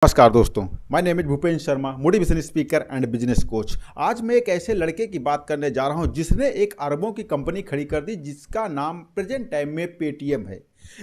नमस्कार दोस्तों, my name is Bhupendra Sharma, motivation speaker and business coach. आज मैं एक ऐसे लड़के की बात करने जा रहा हूं जिसने एक अरबों की कंपनी खड़ी कर दी, जिसका नाम प्रेजेंट टाइम में पेटीएम है।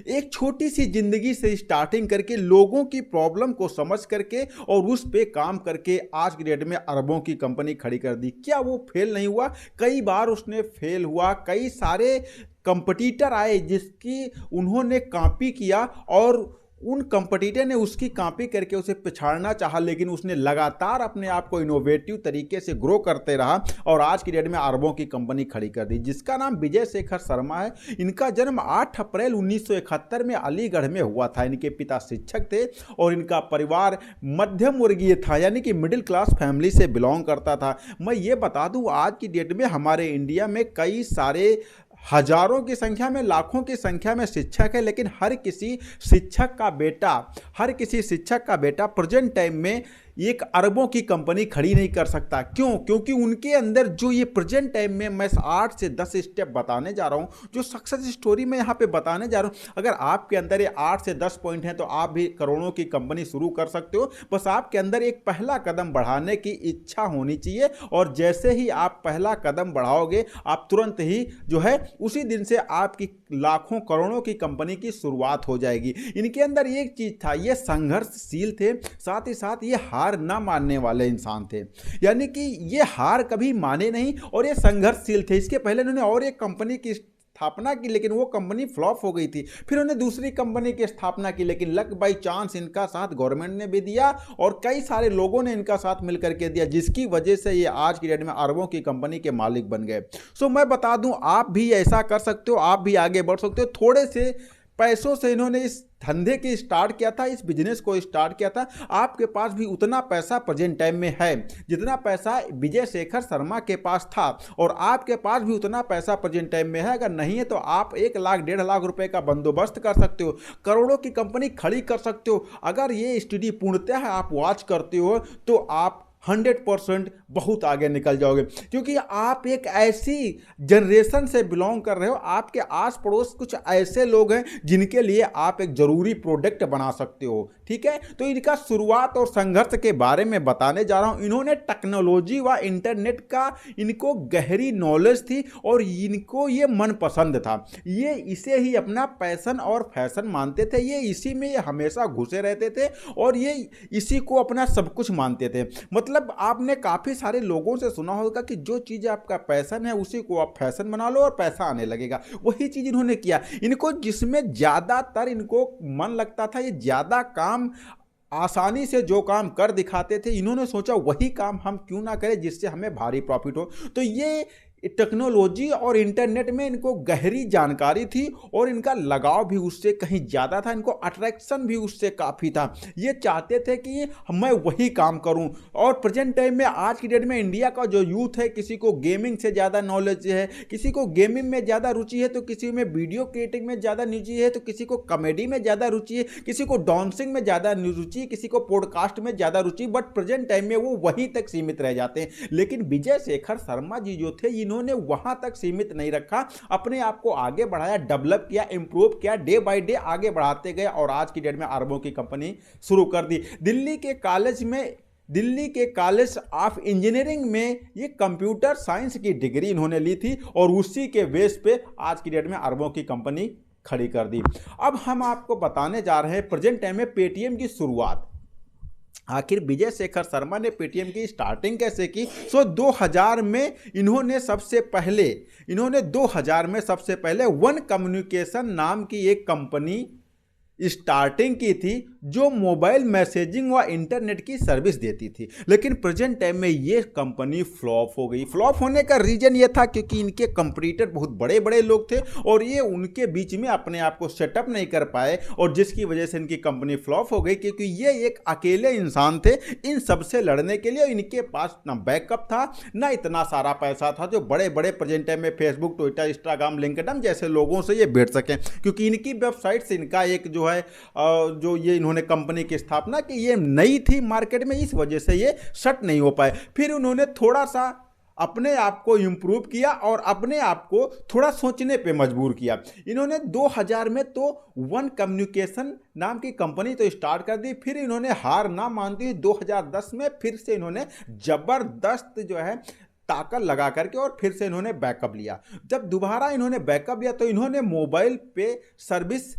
एक छोटी सी जिंदगी से स्टार्टिंग करके लोगों की प्रॉब्लम को समझ करके और उस पे काम करके आज की डेट में अरबों की कंपनी खड़ी कर दी। क्या वो फेल नहीं हुआ? कई बार उसने फेल हुआ। कई सारे कंपटीटर आए जिसकी उन्होंने कॉपी किया और उन कंपटीटर ने उसकी कॉपी करके उसे पिछाड़ना चाहा, लेकिन उसने लगातार अपने आप को इनोवेटिव तरीके से ग्रो करते रहा और आज की डेट में अरबों की कंपनी खड़ी कर दी, जिसका नाम विजय शेखर शर्मा है। इनका जन्म 8 अप्रैल 1971 में अलीगढ़ में हुआ था। इनके पिता शिक्षक थे और इनका परिवार मध्यम वर्गीय था, यानी कि मिडिल क्लास फैमिली से बिलोंग करता था। मैं ये बता दूं, आज की डेट में हमारे इंडिया में कई सारे हजारों की संख्या में, लाखों की संख्या में शिक्षक है, लेकिन हर किसी शिक्षक का बेटा प्रेजेंट टाइम में एक अरबों की कंपनी खड़ी नहीं कर सकता। क्यों? क्योंकि उनके अंदर जो ये प्रेजेंट टाइम में मैं 8 से 10 स्टेप बताने जा रहा हूं, जो सक्सेस स्टोरी मैं यहां पे बताने जा रहा हूं, अगर आपके अंदर ये 8 से 10 पॉइंट हैं तो आप भी करोड़ों की कंपनी शुरू कर सकते हो। बस आपके अंदर एक पहला कदम बढ़ाने की इच्छा होनी चाहिए, और जैसे ही आप पहला कदम बढ़ाओगे, आप तुरंत ही जो है उसी दिन से आपकी लाखों करोड़ों की कंपनी की शुरुआत हो जाएगी। इनके अंदर एक चीज था, ये संघर्षशील थे, साथ ही साथ ये हार ना मानने वाले इंसान थे, यानी कि ये हार कभी माने नहीं और ये संघर्षशील थे। इसके पहले इन्होंने और एक कंपनी की स्थापना की, लेकिन वो कंपनी फ्लॉप हो गई थी। फिर उन्होंने दूसरी कंपनी की स्थापना की, लेकिन लक बाई चांस इनका साथ गवर्नमेंट ने भी दिया और कई सारे लोगों ने इनका साथ मिलकर के दिया, जिसकी वजह से ये आज की डेट में अरबों की कंपनी के मालिक बन गए। सो मैं बता दूं, आप भी ऐसा कर सकते हो, आप भी आगे बढ़ सकते हो। थोड़े से पैसों से इन्होंने इस धंधे की स्टार्ट किया था, इस बिजनेस को स्टार्ट किया था। आपके पास भी उतना पैसा प्रेजेंट टाइम में है जितना पैसा विजय शेखर शर्मा के पास था, और आपके पास भी उतना पैसा प्रेजेंट टाइम में है। अगर नहीं है तो आप 1 लाख 1.5 लाख रुपए का बंदोबस्त कर सकते हो, करोड़ों की कंपनी खड़ी कर सकते हो। अगर ये स्टडी पूर्णतः आप वॉच करते हो तो आप 100% बहुत आगे निकल जाओगे, क्योंकि आप एक ऐसी जनरेशन से बिलोंग कर रहे हो, आपके आस पड़ोस कुछ ऐसे लोग हैं जिनके लिए आप एक जरूरी प्रोडक्ट बना सकते हो। ठीक है, तो इनका शुरुआत और संघर्ष के बारे में बताने जा रहा हूं। इन्होंने टेक्नोलॉजी व इंटरनेट का इनको गहरी नॉलेज थी और इनको ये मन पसंद था। ये इसे ही अपना पैशन और फैशन मानते थे, ये इसी में ये हमेशा घुसे रहते थे और ये इसी को अपना सब कुछ मानते थे। मतलब आपने काफी सारे लोगों से सुना होगा कि जो चीज आपका पैशन है उसी को आप फैशन बना लो और पैसा आने लगेगा। वही चीज इन्होंने किया। इनको जिसमें ज्यादातर इनको मन लगता था, ये ज्यादा काम आसानी से जो काम कर दिखाते थे, इन्होंने सोचा वही काम हम क्यों ना करें जिससे हमें भारी प्रॉफिट हो। तो ये टेक्नोलॉजी और इंटरनेट में इनको गहरी जानकारी थी और इनका लगाव भी उससे कहीं ज़्यादा था, इनको अट्रैक्शन भी उससे काफ़ी था। ये चाहते थे कि मैं वही काम करूं। और प्रेजेंट टाइम में, आज की डेट में इंडिया का जो यूथ है, किसी को गेमिंग से ज़्यादा नॉलेज है, किसी को गेमिंग में ज़्यादा रुचि है, तो किसी में वीडियो क्रिएटिंग में ज़्यादा रुचि है, तो किसी को कॉमेडी में ज़्यादा रुचि है, किसी को डांसिंग में ज़्यादा रुचि है, किसी को पॉडकास्ट में ज़्यादा रुचि। बट प्रेजेंट टाइम में वो वहीं तक सीमित रह जाते हैं। लेकिन विजय शेखर शर्मा जी जो थे, इन्होंने वहां तक सीमित नहीं रखा, अपने आप को आगे बढ़ाया, डेवलप किया, इंप्रूव किया, डे बाय डे आगे बढ़ाते गए और आज की डेट में अरबों की कंपनी शुरू कर दी। दिल्ली के कॉलेज ऑफ इंजीनियरिंग में ये कंप्यूटर साइंस की डिग्री इन्होंने ली थी और उसी के बेस पे आज की डेट में अरबों की कंपनी खड़ी कर दी। अब हम आपको बताने जा रहे हैं प्रेजेंट टाइम में पेटीएम की शुरुआत। आखिर विजय शेखर शर्मा ने पेटीएम की स्टार्टिंग कैसे की? 2000 में इन्होंने सबसे पहले वन कम्युनिकेशन नाम की एक कंपनी स्टार्टिंग की थी, जो मोबाइल मैसेजिंग व इंटरनेट की सर्विस देती थी। लेकिन प्रेजेंट टाइम में ये कंपनी फ्लॉप हो गई। फ्लॉप होने का रीजन ये था क्योंकि इनके कंपटीटर बहुत बड़े बड़े लोग थे और ये उनके बीच में अपने आप को सेटअप नहीं कर पाए, और जिसकी वजह से इनकी कंपनी फ्लॉप हो गई, क्योंकि ये एक अकेले इंसान थे इन सबसे लड़ने के लिए। इनके पास ना बैकअप था, ना इतना सारा पैसा था जो बड़े बड़े प्रेजेंट टाइम में फेसबुक, ट्विटर, इंस्टाग्राम, लिंक्डइन जैसे लोगों से ये बैठ सकें, क्योंकि इनकी वेबसाइट से इनका एक जो ये इन्होंने कंपनी की स्थापना की, ये नई थी मार्केट में, इस वजह से ये सेट नहीं हो पाए। फिर उन्होंने थोड़ा सा अपने आप को इम्प्रूव किया और अपने आप को थोड़ा सोचने पे मजबूर किया। इन्होंने 2000 में तो वन कम्युनिकेशन नाम की कंपनी तो स्टार्ट कर दी, फिर इन्होंने हार ना मानती हुई 2010 में फिर से इन्होंने जबरदस्त जो है ताकत लगा करके और फिर से इन्होंने बैकअप लिया। जब दोबारा इन्होंने बैकअप लिया तो इन्होंने मोबाइल पे सर्विस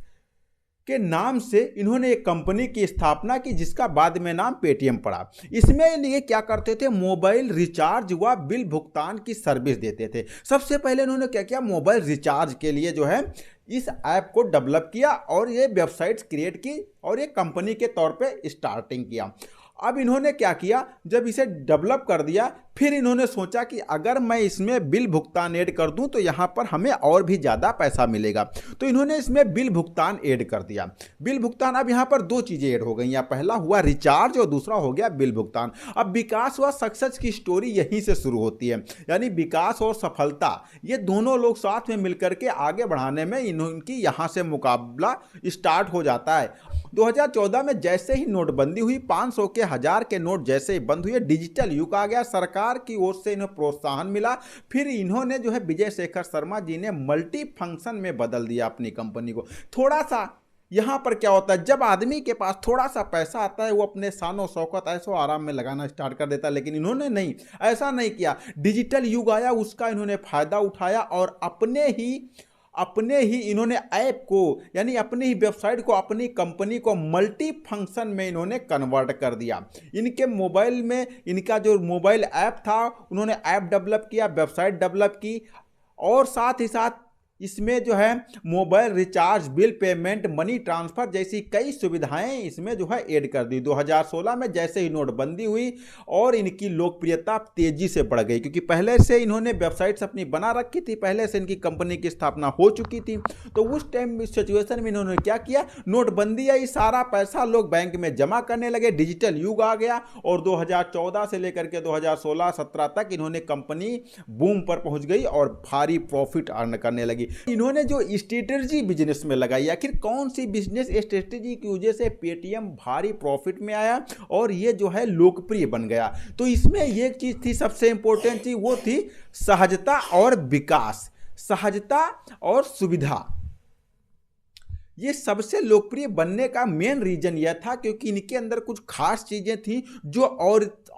के नाम से इन्होंने एक कंपनी की स्थापना की, जिसका बाद में नाम पेटीएम पड़ा। इसमें ये क्या करते थे, मोबाइल रिचार्ज व बिल भुगतान की सर्विस देते थे। सबसे पहले इन्होंने क्या किया, मोबाइल रिचार्ज के लिए जो है इस ऐप को डेवलप किया और ये वेबसाइट्स क्रिएट की और ये कंपनी के तौर पे स्टार्टिंग किया। अब इन्होंने क्या किया, जब इसे डेवलप कर दिया फिर इन्होंने सोचा कि अगर मैं इसमें बिल भुगतान ऐड कर दूं तो यहाँ पर हमें और भी ज़्यादा पैसा मिलेगा, तो इन्होंने इसमें बिल भुगतान ऐड कर दिया। बिल भुगतान, अब यहाँ पर दो चीज़ें ऐड हो गई, या पहला हुआ रिचार्ज और दूसरा हो गया बिल भुगतान। अब विकास व सक्सेस की स्टोरी यहीं से शुरू होती है, यानी विकास और सफलता ये दोनों लोग साथ में मिलकर के आगे बढ़ाने में इनकी यहाँ से मुकाबला स्टार्ट हो जाता है। 2014 में जैसे ही नोटबंदी हुई, 500 के 1000 के नोट जैसे ही बंद हुए, डिजिटल युग आ गया, सरकार की ओर से इन्हें प्रोत्साहन मिला। फिर इन्होंने जो है विजय शेखर शर्मा जी ने मल्टी फंक्शन में बदल दिया अपनी कंपनी को। थोड़ा सा यहाँ पर क्या होता है, जब आदमी के पास थोड़ा सा पैसा आता है वो अपने शानो शौकत ऐसो आराम में लगाना स्टार्ट कर देता है, लेकिन इन्होंने नहीं, ऐसा नहीं किया। डिजिटल युग आया, उसका इन्होंने फायदा उठाया और अपने ही इन्होंने ऐप को, यानी अपनी ही वेबसाइट को, अपनी कंपनी को मल्टी फंक्शन में इन्होंने कन्वर्ट कर दिया। इनके मोबाइल में इनका जो मोबाइल ऐप था, उन्होंने ऐप डेवलप किया, वेबसाइट डेवलप की और साथ ही साथ इसमें जो है mobile recharge, bill payment, money transfer जैसी कई सुविधाएं इसमें जो है ऐड कर दी। 2016 में जैसे ही नोटबंदी हुई और इनकी लोकप्रियता तेज़ी से बढ़ गई, क्योंकि पहले से इन्होंने वेबसाइट्स अपनी बना रखी थी, पहले से इनकी कंपनी की स्थापना हो चुकी थी। तो उस टाइम सिचुएशन में इन्होंने क्या किया, नोटबंदी आई, सारा पैसा लोग बैंक में जमा करने लगे, डिजिटल युग आ गया और 2014 से लेकर के 2016-17 तक इन्होंने कंपनी बूम पर पहुंच गई और भारी प्रॉफिट अर्न करने लगी। इन्होंने जो स्ट्रेटेजी बिजनेस में लगाई, आखिर कौन सी बिजनेस स्ट्रेटेजी की वजह से पेटीएम भारी प्रॉफिट में आया और ये जो है लोकप्रिय बन गया, तो इसमें एक चीज थी, सबसे इंपॉर्टेंट चीज वो थी सहजता और विकास, सहजता और सुविधा। ये सबसे लोकप्रिय बनने का मेन रीजन यह था क्योंकि इनके अंदर कुछ खास चीजें थी जो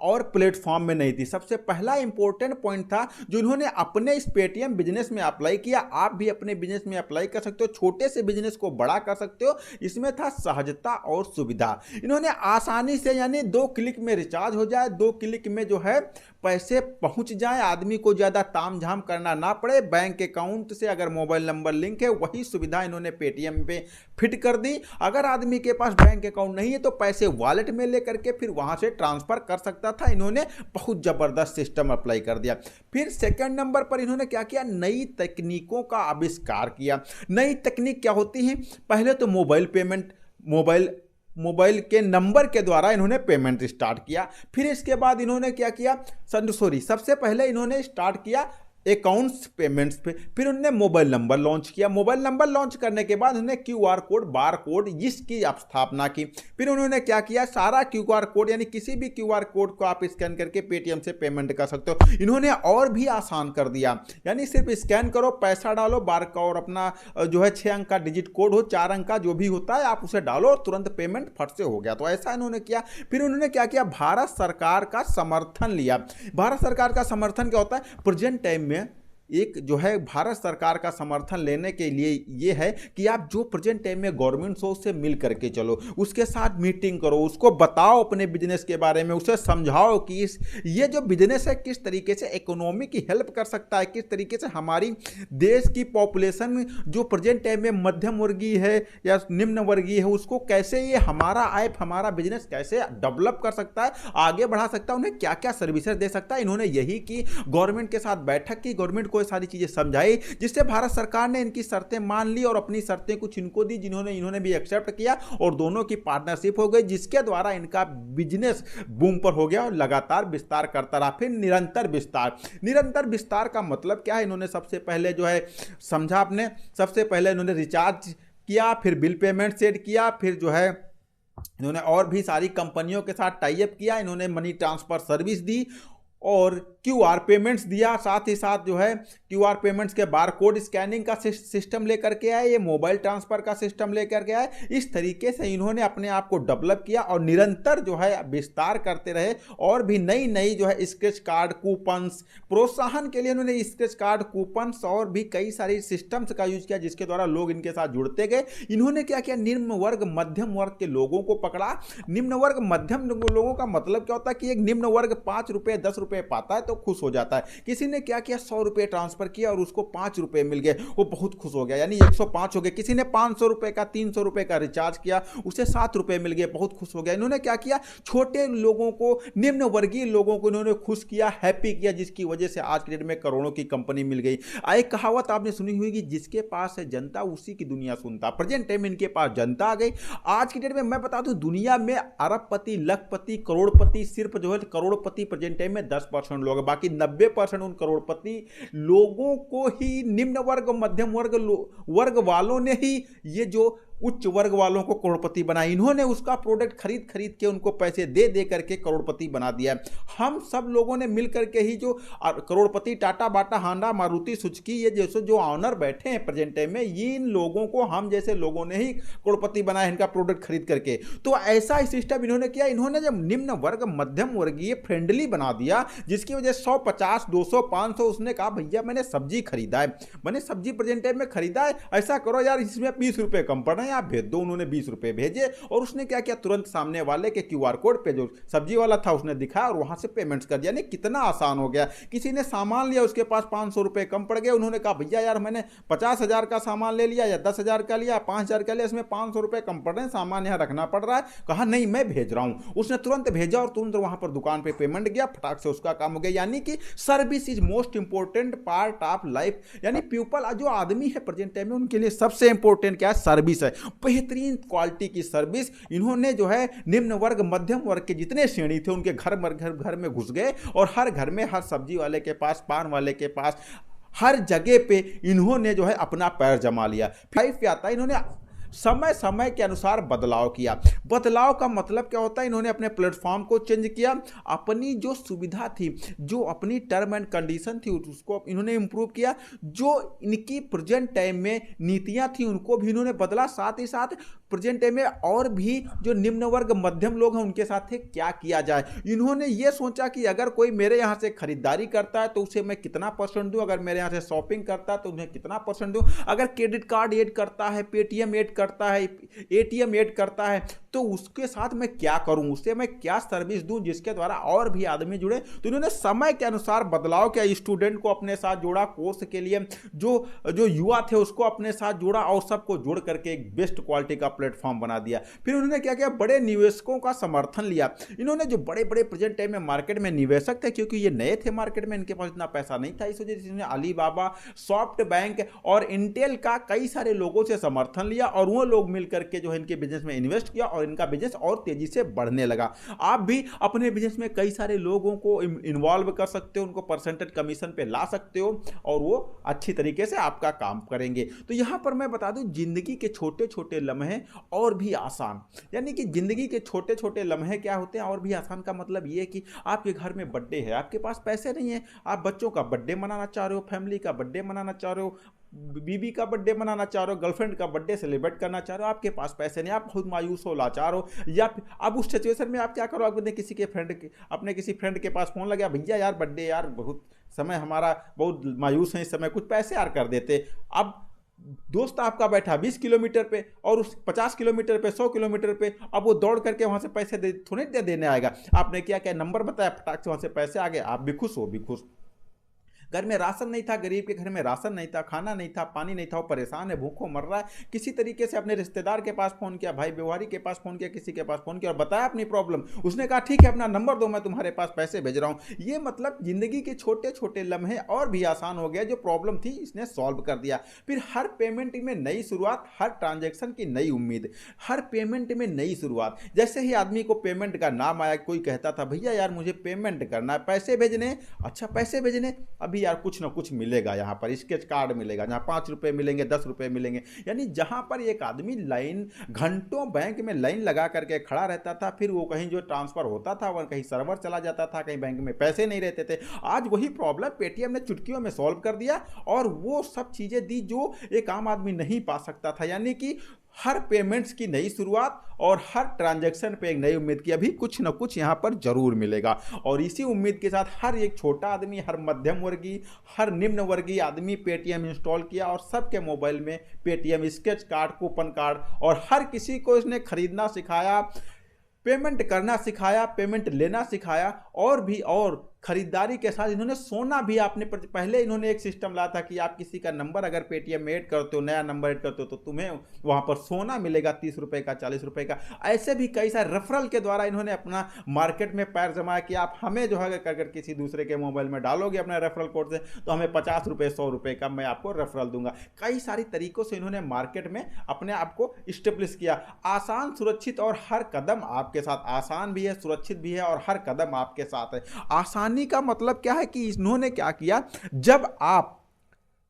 और प्लेटफॉर्म में नहीं थी। सबसे पहला इंपॉर्टेंट पॉइंट था जो इन्होंने अपने इस पेटीएम बिजनेस में अप्लाई किया, आप भी अपने बिजनेस में अप्लाई कर सकते हो, छोटे से बिजनेस को बड़ा कर सकते हो। इसमें था सहजता और सुविधा। इन्होंने आसानी से, यानी 2 क्लिक में रिचार्ज हो जाए, 2 क्लिक में जो है पैसे पहुंच जाए, आदमी को ज़्यादा तामझाम करना ना पड़े, बैंक अकाउंट से अगर मोबाइल नंबर लिंक है वही सुविधा इन्होंने पेटीएम पे फिट कर दी। अगर आदमी के पास बैंक अकाउंट नहीं है तो पैसे वॉलेट में लेकर के फिर वहां से ट्रांसफर कर सकता था। इन्होंने बहुत जबरदस्त सिस्टम अप्लाई कर दिया। फिर सेकंड नंबर पर इन्होंने क्या किया, नई तकनीकों का आविष्कार किया। नई तकनीक क्या होती है, पहले तो मोबाइल पेमेंट, मोबाइल के नंबर के द्वारा इन्होंने पेमेंट स्टार्ट किया। फिर इसके बाद इन्होंने क्या किया, सबसे पहले इन्होंने स्टार्ट किया अकाउंट्स पेमेंट्स पे, फिर उन्होंने मोबाइल नंबर लॉन्च किया। मोबाइल नंबर लॉन्च करने के बाद उन्होंने क्यूआर कोड, बार कोड इसकी स्थापना की। फिर उन्होंने क्या किया, सारा क्यूआर कोड, यानी किसी भी क्यूआर कोड को आप स्कैन करके पेटीएम से पेमेंट कर सकते हो। इन्होंने और भी आसान कर दिया, यानी सिर्फ स्कैन करो, पैसा डालो, बार का और अपना जो है 6 अंक का डिजिट कोड हो, 4 अंक का जो भी होता है आप उसे डालो और तुरंत पेमेंट फट से हो गया। तो ऐसा इन्होंने किया। फिर उन्होंने क्या किया, भारत सरकार का समर्थन लिया। भारत सरकार का समर्थन क्या होता है, प्रेजेंट टाइम में एक जो है भारत सरकार का समर्थन लेने के लिए ये है कि आप जो प्रेजेंट टाइम में गवर्नमेंट सोर्स से मिल करके चलो, उसके साथ मीटिंग करो, उसको बताओ अपने बिजनेस के बारे में, उसे समझाओ कि ये जो बिजनेस है किस तरीके से इकोनॉमी की हेल्प कर सकता है, किस तरीके से हमारी देश की पॉपुलेशन जो प्रेजेंट टाइम में मध्यम वर्गीय है या निम्न वर्गीय है, उसको कैसे ये हमारा ऐप, हमारा बिजनेस कैसे डेवलप कर सकता है, आगे बढ़ा सकता है, उन्हें क्या क्या सर्विसेज दे सकता है। इन्होंने यही की, गवर्नमेंट के साथ बैठक की, गवर्नमेंट को सारी चीजें समझाई, जिससे भारत सरकार ने इनकी शर्तें मान ली और अपनी शर्तें कुछ इनको दी, इन्होंने भी एक्सेप्ट किया और दोनों की पार्टनरशिप हो गई, जिसके द्वारा इनका बिजनेस बूम पर हो गया और लगातार विस्तार करता रहा। फिर निरंतर विस्तार का मतलब क्या है, इन्होंने सबसे पहले जो है समझा आपने, सबसे पहले इन्होंने रिचार्ज किया, फिर बिल पेमेंट सेट किया, फिर जो है इन्होंने और भी सारी कंपनियों के साथ टाई अप किया, इन्होंने मनी ट्रांसफर सर्विस दी और क्यूआर पेमेंट्स दिया, साथ ही साथ जो है क्यूआर पेमेंट्स के बार कोड स्कैनिंग का सिस्टम लेकर के आए, ये मोबाइल ट्रांसफर का सिस्टम लेकर के आए। इस तरीके से इन्होंने अपने आप को डेवलप किया और निरंतर जो है विस्तार करते रहे और भी नई नई जो है स्क्रैच कार्ड कूपन्स प्रोत्साहन के लिए इन्होंने स्क्रैच कार्ड कूपन्स और भी कई सारी सिस्टम्स का यूज किया जिसके द्वारा लोग इनके साथ जुड़ते गए। इन्होंने क्या किया, निम्न वर्ग मध्यम वर्ग के लोगों को पकड़ा। निम्न वर्ग मध्यम लोगों का मतलब क्या होता है कि एक निम्न वर्ग 5 रुपए 10 रुपए पाता है तो खुश हो जाता है। किसी ने क्या किया, 100 रुपए ट्रांसफर किया और उसको 5 रुपए मिल गए, वो बहुत खुश हो गया, यानी 105 हो गए। किसी ने 500 रुपए का 300 रुपए का रिचार्ज किया, उसे 7 रुपए मिल गए, बहुत खुश हो गया। इन्होंने क्या किया, छोटे लोगों को, निम्न वर्गीय लोगों को इन्होंने खुश किया, हैप्पी किया, जिसकी वजह से आज के डेट में करोड़ों की कंपनी मिल गई। एक कहावत आपने सुनी हुई कि जिसके पास है जनता उसी की दुनिया सुनता। प्रेजेंट टाइम में इनके पास जनता आ गई। आज की डेट में मैं बता दूं, दुनिया में अरबपति, लखपति, करोड़पति, सिर्फ जो है करोड़पति प्रेजेंट टाइम में 10% लोग, बाकी 90% उन करोड़पति लोगों को ही निम्न वर्ग मध्यम वर्ग वालों ने ही ये जो उच्च वर्ग वालों को करोड़पति बना। इन्होंने उसका प्रोडक्ट खरीद खरीद के उनको पैसे दे दे करके करोड़पति बना दिया। हम सब लोगों ने मिल करके ही जो करोड़पति टाटा बाटा हांडा मारुति सुजुकी ये जैसे जो ऑनर बैठे हैं प्रेजेंट टाइम में, ये इन लोगों को हम जैसे लोगों ने ही करोड़पति बनाया इनका प्रोडक्ट खरीद करके। तो ऐसा सिस्टम इन्होंने किया। इन्होंने जब निम्न वर्ग मध्यम वर्गीय फ्रेंडली बना दिया, जिसकी वजह 100 50 200 500, उसने कहा भैया मैंने सब्जी खरीदा है, मैंने सब्जी प्रेजेंट टाइम में खरीदा है, ऐसा करो यार इसमें 20 रुपए कम पड़ रहे हैं, आप भेज दो। उन्होंने 20 रुपए भेजे और उसने क्या किया, तुरंत सामने वाले के क्यूआर कोड पे जो सब्जी वाला था उसने दिखाया और वहां से पेमेंट्स कर दिया। यानी कितना आसान हो गया। किसी ने सामान लिया, उसके पास 500 रुपए कम पड़ गए, उन्होंने कहा भैया यार मैंने 50,000 का सामान ले लिया या 10,000 का लिया, 5,000 का लिया, इसमें 500 रुपए कम पड़ रहे हैं, सामान यहां रखना पड़ रहा है। कहा नहीं मैं भेज रहा हूं। उसने तुरंत भेजा और तुरंत वहां पर दुकान पे पेमेंट गया, फटाक से उसका काम हो गया। यानी कि service is most important part of life. यानी पीपल जो आदमी है प्रेजेंट टाइम में उनके लिए सबसे इंपॉर्टेंट क्या है, सर्विस है। बेहतरीन क्वालिटी की सर्विस। इन्होंने जो है निम्न वर्ग मध्यम वर्ग के जितने श्रेणी थे उनके घर में घुस गए और हर घर में, हर सब्जी वाले के पास, पान वाले के पास, हर जगह पे इन्होंने जो है अपना पैर जमा लिया। फिर आता है इन्होंने समय समय के अनुसार बदलाव किया। बदलाव का मतलब क्या होता है, इन्होंने अपने प्लेटफॉर्म को चेंज किया, अपनी जो सुविधा थी, जो अपनी टर्म एंड कंडीशन थी उसको इन्होंने इंप्रूव किया। जो इनकी प्रेजेंट टाइम में नीतियां थी उनको भी इन्होंने बदला। साथ ही साथ प्रेजेंट टाइम में और भी जो निम्न वर्ग मध्यम लोग हैं उनके साथ क्या किया जाए। इन्होंने ये सोचा कि अगर कोई मेरे यहाँ से खरीदारी करता है तो उसे मैं कितना परसेंट दूं, अगर मेरे यहाँ से शॉपिंग करता है तो उन्हें कितना परसेंट दूं, अगर क्रेडिट कार्ड ऐड करता है, पेटीएम ऐड करता है, एटीएम ऐड करता है तो उसके साथ मैं क्या करूं, उससे मैं क्या सर्विस दूं जिसके द्वारा और भी आदमी जुड़े। तो इन्होंने समय के अनुसार बदलाव किया। स्टूडेंट को अपने साथ जोड़ा, कोर्स के लिए जो युवा थे उसको अपने साथ जोड़ा और सबको जोड़ करके एक बेस्ट क्वालिटी का प्लेटफॉर्म बना दिया। फिर उन्होंने क्या किया, बड़े निवेशकों का समर्थन लिया। इन्होंने जो बड़े बड़े प्रेजेंट टाइम में मार्केट में निवेशक थे, क्योंकि ये नए थे मार्केट में, इनके पास इतना पैसा नहीं था, इस वजह से इन्होंने अलीबाबा, सॉफ्ट बैंक और इंटेल का कई सारे लोगों से समर्थन लिया और वो लोग मिलकर के जो है इनके बिजनेस में इन्वेस्ट किया और इनका बिजनेस और तेजी से बढ़ने लगा। आप भी अपने बिजनेस में कई सारे लोगों को इन्वॉल्व कर सकते हो, उनको परसेंटेज कमीशन पे ला सकते हो और वो अच्छी तरीके से आपका काम करेंगे। तो यहां पर मैं बता दूं, जिंदगी के छोटे छोटे लम्हे और भी आसान, यानी कि जिंदगी के छोटे छोटे लम्हे क्या होते हैं और भी आसान का मतलब ये है कि आपके घर में बर्थडे है, आपके पास पैसे नहीं है, आप बच्चों का बर्थडे मनाना चाह रहे हो, फैमिली का बर्थडे मनाना चाह रहे हो, बीबी का बर्थडे मनाना चाह रहे हो, गर्लफ्रेंड का बर्थडे सेलिब्रेट करना चाह रहे हो, आपके पास पैसे नहीं, आप बहुत मायूस हो, लाचार हो, या अब उस सिचुएशन में आप क्या करो, अपने किसी फ्रेंड के पास फोन लगा, भैया यार बर्थडे यार, बहुत समय हमारा बहुत मायूस है इस समय, कुछ पैसे यार कर देते। अब दोस्त आपका बैठा 20 किलोमीटर पे और उस 50 किलोमीटर पे, 100 किलोमीटर पे, अब वो दौड़ करके वहां से पैसे थोड़े देने आएगा। आपने क्या क्या नंबर बताया, फटाक से वहां से पैसे आ गए, आप भी खुश हो, भी खुश। घर में राशन नहीं था, गरीब के घर में राशन नहीं था, खाना नहीं था, पानी नहीं था, वो परेशान है, भूखों मर रहा है, किसी तरीके से अपने रिश्तेदार के पास फोन किया, भाई व्यवहारी के पास फोन किया, किसी के पास फोन किया और बताया अपनी प्रॉब्लम। उसने कहा ठीक है अपना नंबर दो, मैं तुम्हारे पास पैसे भेज रहा हूं। ये मतलब जिंदगी के छोटे छोटे लम्हे और भी आसान हो गया। जो प्रॉब्लम थी इसने सॉल्व कर दिया। फिर हर पेमेंट में नई शुरुआत, हर ट्रांजेक्शन की नई उम्मीद, हर पेमेंट में नई शुरुआत। जैसे ही आदमी को पेमेंट का नाम आया, कोई कहता था भैया यार मुझे पेमेंट करना है, पैसे भेजने, अच्छा पैसे भेजने, अभी भी यार कुछ ना कुछ मिलेगा, यहाँ पर स्केच कार्ड मिलेगा, जहाँ 5 रुपये मिलेंगे, 10 रुपये मिलेंगे। यानी जहाँ पर एक आदमी लाइन घंटों बैंक में लाइन लगा करके खड़ा रहता था, फिर वो कहीं जो ट्रांसफ़र होता था वह कहीं सर्वर चला जाता था, कहीं बैंक में पैसे नहीं रहते थे। आज वही प्रॉब्लम पेटीएम ने चुटकियों में सॉल्व कर दिया और वो सब चीज़ें दी जो एक आम आदमी नहीं पा सकता था। यानी कि हर पेमेंट्स की नई शुरुआत और हर ट्रांजैक्शन पे एक नई उम्मीद की, अभी कुछ ना कुछ यहाँ पर जरूर मिलेगा। और इसी उम्मीद के साथ हर एक छोटा आदमी, हर मध्यम वर्गीय, हर निम्न वर्गीय आदमी पेटीएम इंस्टॉल किया और सबके मोबाइल में Paytm sketch card, coupon card, और हर किसी को इसने खरीदना सिखाया, पेमेंट करना सिखाया, पेमेंट लेना सिखाया, और खरीदारी के साथ इन्होंने सोना भी आपने पहले इन्होंने एक सिस्टम लाया था कि आप किसी का नंबर अगर पेटीएम में ऐड करते हो, नया नंबर ऐड करते हो, तो तुम्हें वहाँ पर सोना मिलेगा 30 रुपये का, 40 रुपये का। ऐसे भी कई सारे रेफरल के द्वारा इन्होंने अपना मार्केट में पैर जमाया कि आप हमें जो है अगर किसी दूसरे के मोबाइल में डालोगे अपना रेफरल कोड से तो हमें 50 रुपये, 100 रुपये का मैं आपको रेफरल दूंगा। कई सारी तरीकों से इन्होंने मार्केट में अपने आप को इस्टेब्लिश किया। आसान, सुरक्षित और हर कदम आपके साथ, आसान भी है, सुरक्षित भी है और हर कदम आपके साथ है। आसान का मतलब क्या है कि इन्होंने क्या किया, जब आप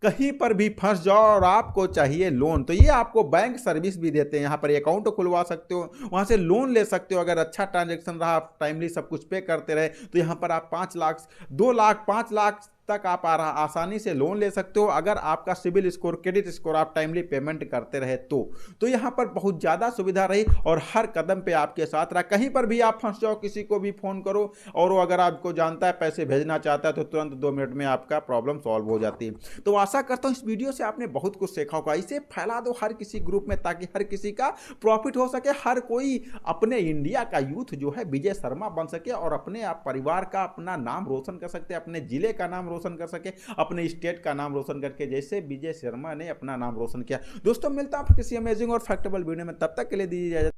कहीं पर भी फंस जाओ और आपको चाहिए लोन, तो ये आपको बैंक सर्विस भी देते हैं। यहाँ पर अकाउंट खुलवा सकते हो, वहाँ से लोन ले सकते हो। अगर अच्छा ट्रांजैक्शन रहा, आप टाइमली सब कुछ पे करते रहे, तो यहाँ पर आप 5 लाख, 2 लाख, 5 लाख तक आप आसानी से लोन ले सकते हो। अगर आपका सिविल स्कोर, क्रेडिट स्कोर, आप टाइमली पेमेंट करते रहे तो यहाँ पर बहुत ज़्यादा सुविधा रही और हर कदम पे आपके साथ रहा। कहीं पर भी आप फंस जाओ, किसी को भी फ़ोन करो और वो अगर आपको जानता है, पैसे भेजना चाहता है, तो तुरंत 2 मिनट में आपका प्रॉब्लम सॉल्व हो जाती है। तो आशा करता हूँ इस वीडियो से आपने बहुत कुछ सीखा होगा। इसे फैला दो हर किसी ग्रुप में ताकि हर किसी का प्रॉफिट हो सके, हर कोई अपने इंडिया का यूथ जो है विजय शर्मा बन सके और अपने आप परिवार का, अपना नाम रोशन कर सकते, अपने जिले का नाम रोशन कर सके, अपने स्टेट का नाम रोशन करके, जैसे विजय शर्मा ने अपना नाम रोशन किया। दोस्तों मिलता हूं किसी अमेजिंग और फैक्टेबल वीडियो में, तब तक के लिए दीजिए इजाजत।